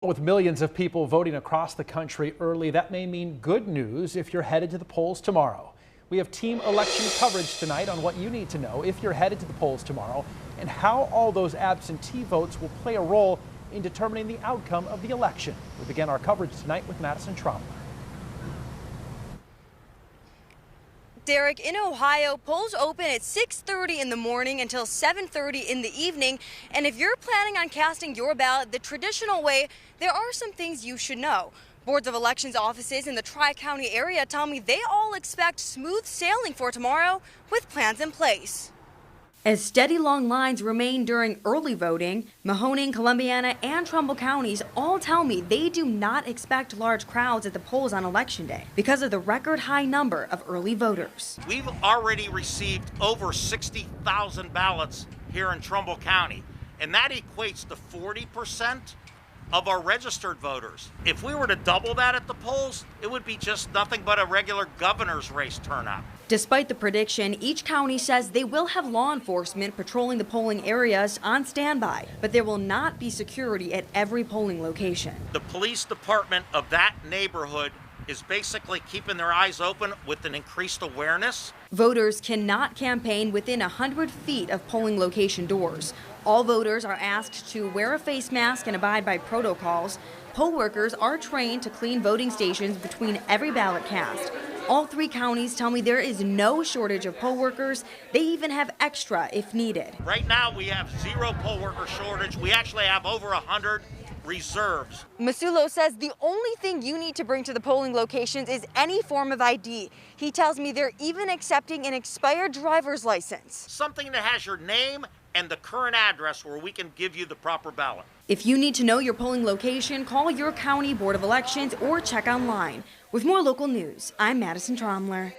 With millions of people voting across the country early, that may mean good news if you're headed to the polls tomorrow. We have team election coverage tonight on what you need to know if you're headed to the polls tomorrow and how all those absentee votes will play a role in determining the outcome of the election. We begin our coverage tonight with Madison Trommler. Derek, in Ohio, polls open at 6:30 in the morning until 7:30 in the evening. And if you're planning on casting your ballot the traditional way, there are some things you should know. Boards of elections offices in the Tri-County area tell me they all expect smooth sailing for tomorrow with plans in place. As steady long lines remain during early voting, Mahoning, Columbiana, and Trumbull counties all tell me they do not expect large crowds at the polls on Election Day because of the record high number of early voters. We've already received over 60,000 ballots here in Trumbull County, and that equates to 40% of our registered voters. If we were to double that at the polls, it would be just nothing but a regular governor's race turnout. Despite the prediction, each county says they will have law enforcement patrolling the polling areas on standby, but there will not be security at every polling location. The police department of that neighborhood is basically keeping their eyes open with an increased awareness. Voters cannot campaign within 100 feet of polling location doors. All voters are asked to wear a face mask and abide by protocols. Poll workers are trained to clean voting stations between every ballot cast. All three counties tell me there is no shortage of poll workers. They even have extra if needed. Right now we have zero poll worker shortage. We actually have over 100 reserves. Masulo says the only thing you need to bring to the polling locations is any form of ID. He tells me they're even accepting an expired driver's license. Something that has your name and the current address where we can give you the proper ballot. If you need to know your polling location, call your county board of elections or check online. With more local news, I'm Madison Trommler.